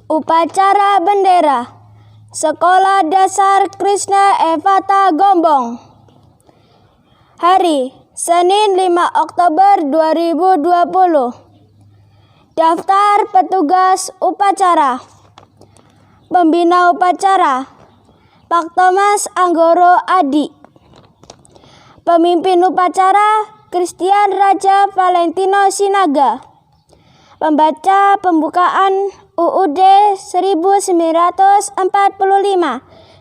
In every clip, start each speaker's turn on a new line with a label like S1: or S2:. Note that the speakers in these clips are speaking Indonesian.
S1: Upacara bendera Sekolah Dasar Krishna Evata Gombong. Hari Senin 5 Oktober 2020. Daftar petugas upacara. Pembina upacara Pak Thomas Anggoro Adi. Pemimpin upacara Christian Raja Valentino Sinaga. Pembaca pembukaan UUD 1945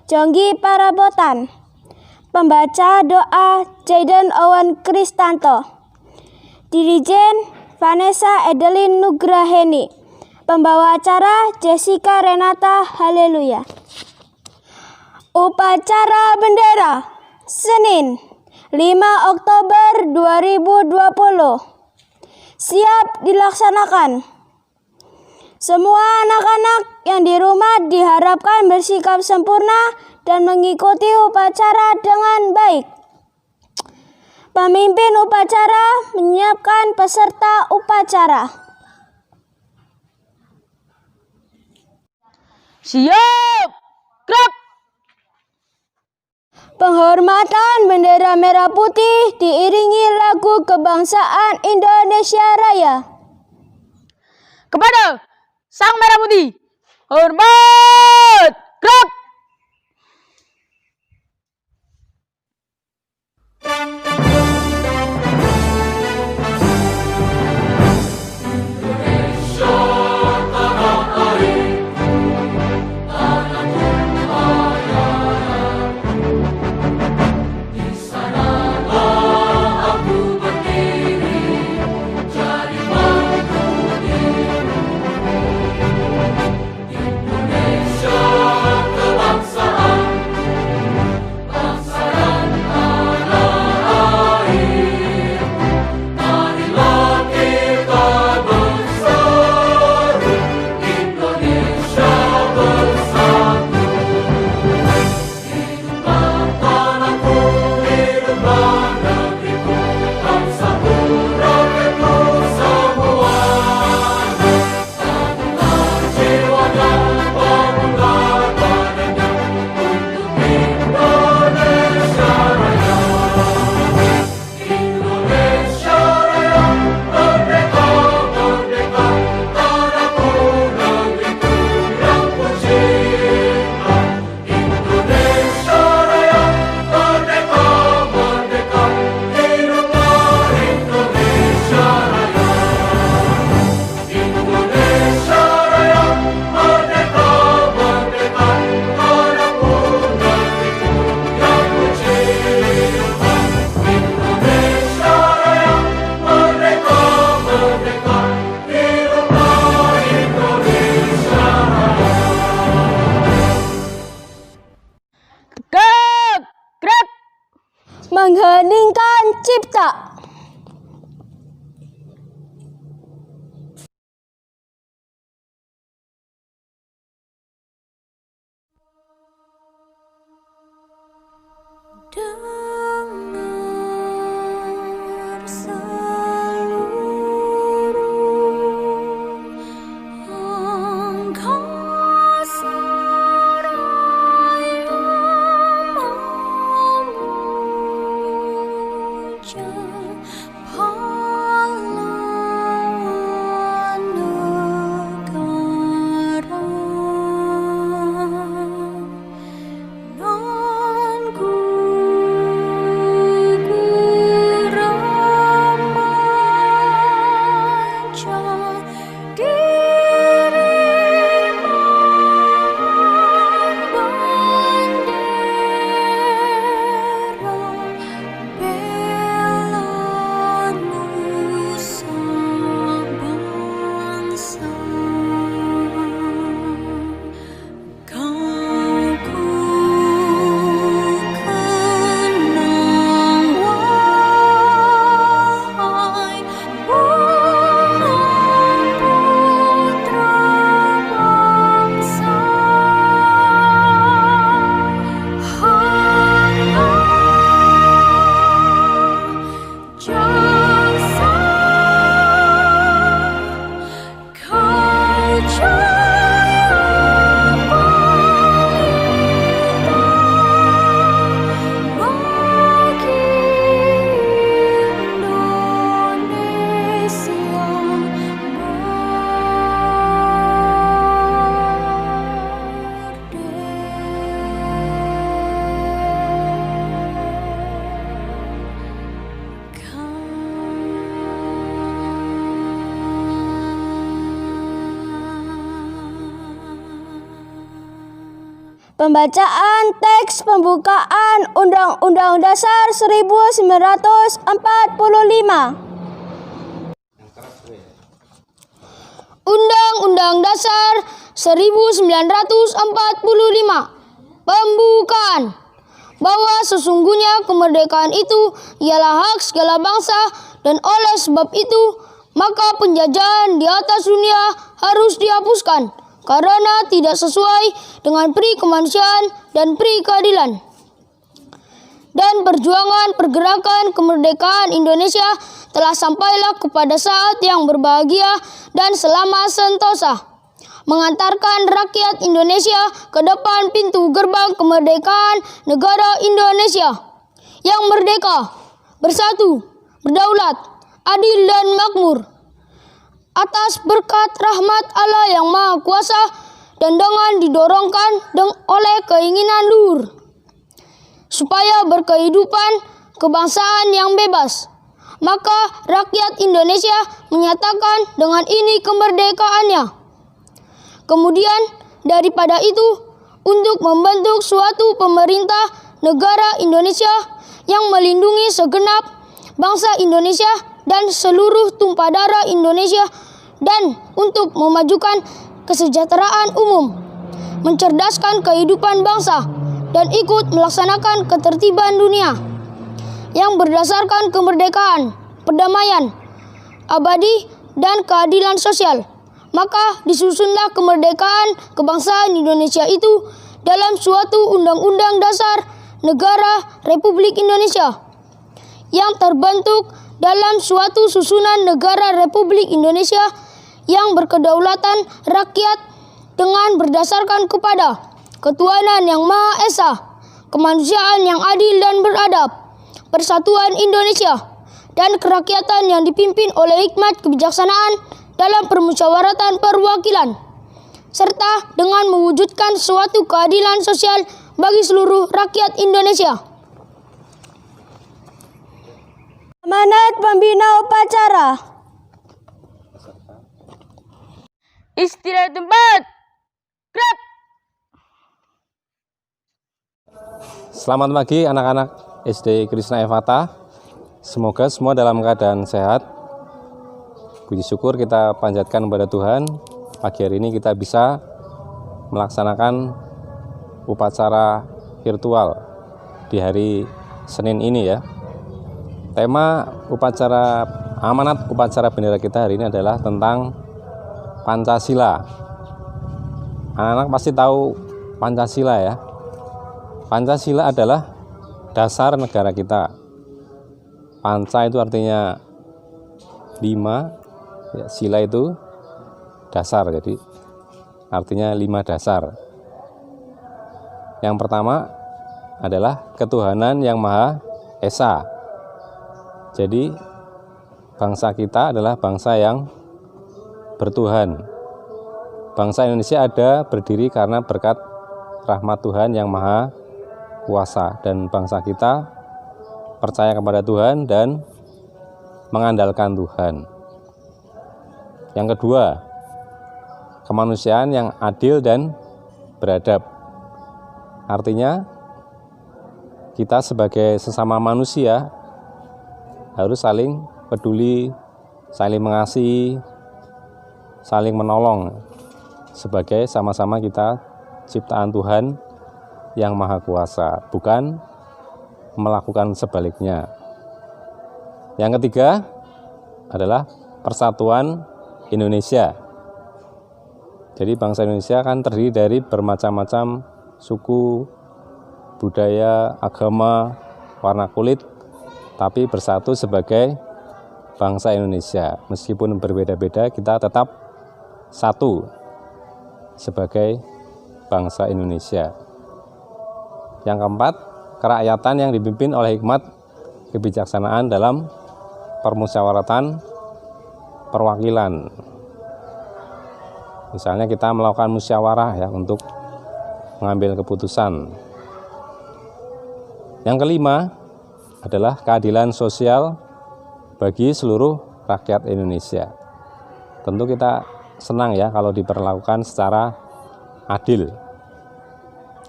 S1: Jonggi Parabotan. Pembaca doa Jaden Owen Kristanto. Dirijen Vanessa Edelin Nugraheni. Pembawa acara Jessica Renata Haleluya. Upacara bendera Senin 5 Oktober 2020 siap dilaksanakan. Semua anak-anak yang di rumah diharapkan bersikap sempurna dan mengikuti upacara dengan baik. Pemimpin upacara menyiapkan peserta upacara.
S2: Siap! Gerak!
S1: Penghormatan bendera merah putih diiringi lagu kebangsaan Indonesia Raya.
S2: Kepada Sang Merah Putih, hormat! Gerak!
S1: Mengheningkan cipta.
S3: Dengar seluruh angkasa raya memuja
S1: Pembacaan teks pembukaan Undang-Undang Dasar 1945. Undang-Undang Dasar 1945. Pembukaan. Bahwa sesungguhnya kemerdekaan itu ialah hak segala bangsa, dan oleh sebab itu maka penjajahan di atas dunia harus dihapuskan karena tidak sesuai dengan pri kemanusiaan dan pri keadilan. Dan perjuangan pergerakan kemerdekaan Indonesia telah sampailah kepada saat yang berbahagia dan selamat sentosa, mengantarkan rakyat Indonesia ke depan pintu gerbang kemerdekaan negara Indonesia yang merdeka, bersatu, berdaulat, adil dan makmur, atas berkat rahmat Allah yang Maha Kuasa dan dengan didorongkan oleh keinginan luhur, supaya berkehidupan kebangsaan yang bebas. Maka rakyat Indonesia menyatakan dengan ini kemerdekaannya. Kemudian daripada itu, untuk membentuk suatu pemerintah negara Indonesia yang melindungi segenap bangsa Indonesia dan seluruh tumpah darah Indonesia, dan untuk memajukan kesejahteraan umum, mencerdaskan kehidupan bangsa, dan ikut melaksanakan ketertiban dunia yang berdasarkan kemerdekaan, perdamaian, abadi, dan keadilan sosial. Maka disusunlah kemerdekaan kebangsaan Indonesia itu dalam suatu Undang-Undang Dasar Negara Republik Indonesia yang terbentuk dalam suatu susunan negara Republik Indonesia yang berkedaulatan rakyat dengan berdasarkan kepada ketuhanan yang Maha Esa, kemanusiaan yang adil dan beradab, persatuan Indonesia, dan kerakyatan yang dipimpin oleh hikmat kebijaksanaan dalam permusyawaratan perwakilan, serta dengan mewujudkan suatu keadilan sosial bagi seluruh rakyat Indonesia. Amanat pembina upacara.
S2: Istirahat tempat. Gerak.
S4: Selamat pagi anak-anak SD Krishna Evata. Semoga semua dalam keadaan sehat. Puji syukur kita panjatkan kepada Tuhan. Pagi hari ini kita bisa melaksanakan upacara virtual di hari Senin ini ya. Tema upacara amanat upacara bendera kita hari ini adalah tentang Pancasila. Anak-anak pasti tahu Pancasila ya. Pancasila adalah dasar negara kita. Panca itu artinya 5, ya, sila itu dasar, jadi artinya 5 dasar. Yang pertama adalah ketuhanan yang Maha Esa. Jadi bangsa kita adalah bangsa yang bertuhan. Bangsa Indonesia ada berdiri karena berkat rahmat Tuhan yang Maha Kuasa, dan bangsa kita percaya kepada Tuhan dan mengandalkan Tuhan. Yang kedua, kemanusiaan yang adil dan beradab. Artinya kita sebagai sesama manusia harus saling peduli, saling mengasihi, saling menolong sebagai sama-sama kita ciptaan Tuhan yang Maha Kuasa, bukan melakukan sebaliknya. Yang ketiga adalah persatuan Indonesia. Jadi bangsa Indonesia kan terdiri dari bermacam-macam suku, budaya, agama, warna kulit, tapi bersatu sebagai bangsa Indonesia. Meskipun berbeda-beda, kita tetap satu sebagai bangsa Indonesia. Yang keempat, kerakyatan yang dipimpin oleh hikmat kebijaksanaan dalam permusyawaratan perwakilan. Misalnya kita melakukan musyawarah ya untuk mengambil keputusan. Yang kelima adalah keadilan sosial bagi seluruh rakyat Indonesia. Tentu kita senang ya kalau diperlakukan secara adil.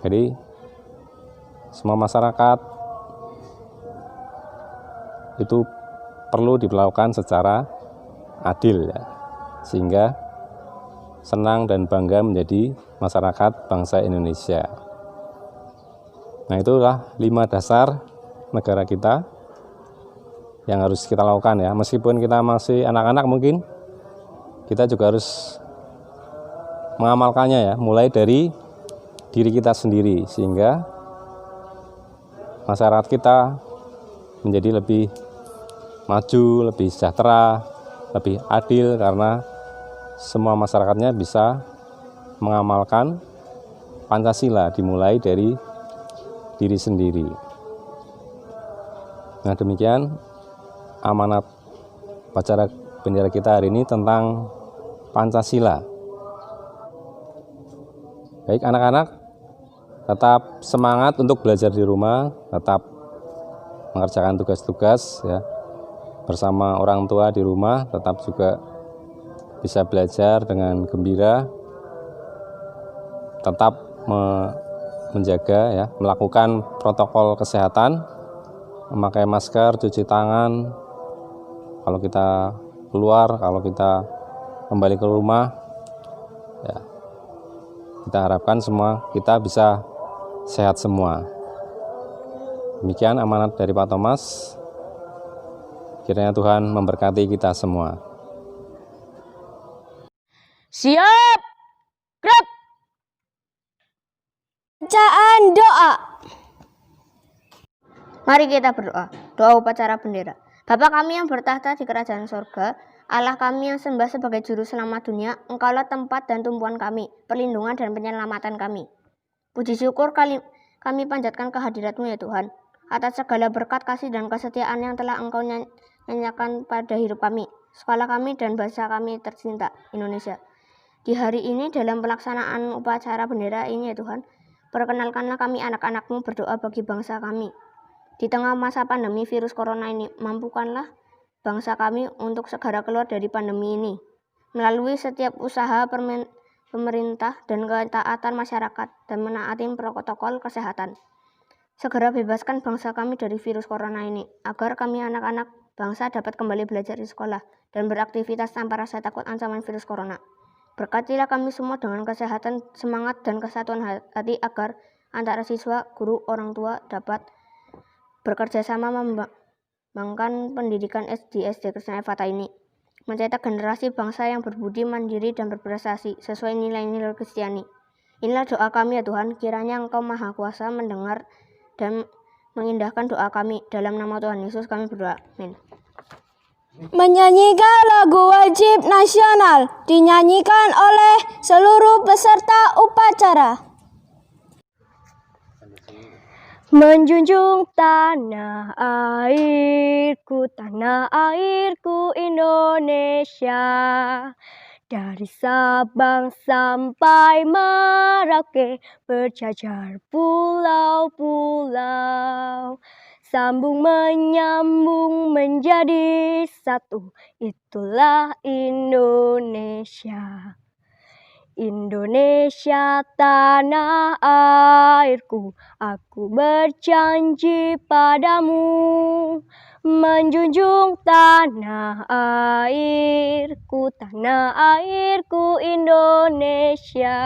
S4: Jadi semua masyarakat itu perlu diperlakukan secara adil ya, sehingga senang dan bangga menjadi masyarakat bangsa Indonesia. Nah, itulah 5 dasar negara kita yang harus kita lakukan ya. Meskipun kita masih anak-anak, mungkin kita juga harus mengamalkannya ya, mulai dari diri kita sendiri, sehingga masyarakat kita menjadi lebih maju, lebih sejahtera, lebih adil, karena semua masyarakatnya bisa mengamalkan Pancasila, dimulai dari diri sendiri. Nah, demikian amanat upacara bendera kita hari ini tentang Pancasila. Baik anak-anak, tetap semangat untuk belajar di rumah, tetap mengerjakan tugas-tugas ya bersama orang tua di rumah, tetap juga bisa belajar dengan gembira, tetap menjaga ya, melakukan protokol kesehatan, memakai masker, cuci tangan kalau kita keluar, kalau kita kembali ke rumah ya. Kita harapkan semua kita bisa sehat semua. Demikian amanat dari Pak Thomas. Kiranya Tuhan memberkati kita semua.
S2: Siap. Gerak.
S1: Bacaan doa. Mari kita berdoa. Doa upacara bendera. Bapa kami yang bertahta di kerajaan sorga, Allah kami yang sembah sebagai juru selamat dunia, Engkaulah tempat dan tumpuan kami, perlindungan dan penyelamatan kami. Puji syukur kami panjatkan kehadirat-Mu ya Tuhan, atas segala berkat kasih dan kesetiaan yang telah Engkau nyanyikan pada hidup kami, sekolah kami dan bangsa kami tercinta, Indonesia. Di hari ini dalam pelaksanaan upacara bendera ini ya Tuhan, perkenalkanlah kami anak-anak-Mu berdoa bagi bangsa kami. Di tengah masa pandemi virus corona ini, mampukanlah bangsa kami untuk segera keluar dari pandemi ini. Melalui setiap usaha pemerintah dan ketaatan masyarakat dan menaati protokol kesehatan. Segera bebaskan bangsa kami dari virus corona ini, agar kami anak-anak bangsa dapat kembali belajar di sekolah dan beraktivitas tanpa rasa takut ancaman virus corona. Berkatilah kami semua dengan kesehatan, semangat, dan kesatuan hati agar antara siswa, guru, orang tua dapat bekerja sama mengembangkan pendidikan di SD Krishna Evata ini. Mencetak generasi bangsa yang berbudi, mandiri, dan berprestasi sesuai nilai-nilai Kristiani. Inilah doa kami ya Tuhan, kiranya Engkau Maha Kuasa mendengar dan mengindahkan doa kami. Dalam nama Tuhan Yesus kami berdoa. Amin.
S2: Menyanyikan lagu wajib nasional dinyanyikan oleh seluruh peserta upacara. Menjunjung tanah airku Indonesia, dari Sabang sampai Merauke, berjajar pulau-pulau, sambung menyambung menjadi satu, itulah Indonesia. Indonesia tanah airku, aku berjanji padamu, menjunjung tanah airku Indonesia.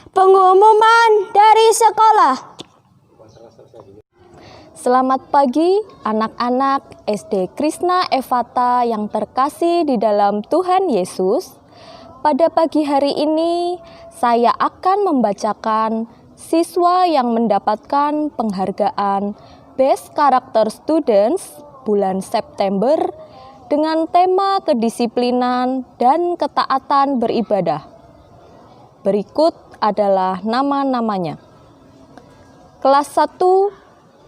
S1: Pengumuman dari sekolah.
S5: Selamat pagi anak-anak SD Krishna Evata yang terkasih di dalam Tuhan Yesus. Pada pagi hari ini saya akan membacakan siswa yang mendapatkan penghargaan Best Character Students bulan September dengan tema kedisiplinan dan ketaatan beribadah. Berikut adalah nama-namanya. Kelas 1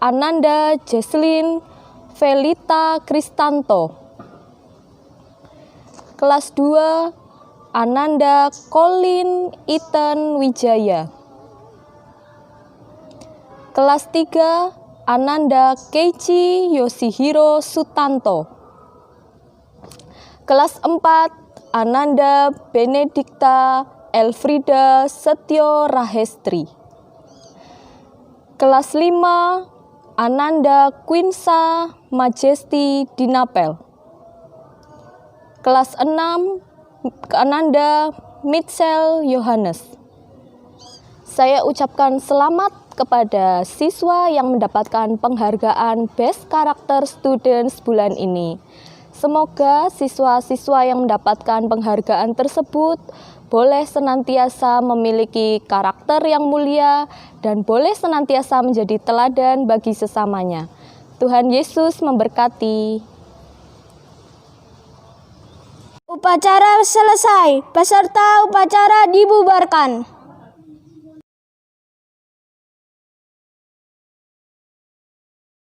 S5: Ananda Jesslyn Felita Kristanto. Kelas 2 Ananda Colin Ethan Wijaya. Kelas 3 Ananda Keiichi Yoshihiro Sutanto. Kelas 4 Ananda Benedikta Elfrida Setio Rahestri. Kelas 5 Ananda Quinsa Majesti Dinapel. Kelas 6 Ananda Mitchell Yohanes. Saya ucapkan selamat kepada siswa yang mendapatkan penghargaan Best Character Students bulan ini. Semoga siswa-siswa yang mendapatkan penghargaan tersebut boleh senantiasa memiliki karakter yang mulia dan boleh senantiasa menjadi teladan bagi sesamanya. Tuhan Yesus memberkati.
S2: Upacara selesai, peserta upacara dibubarkan.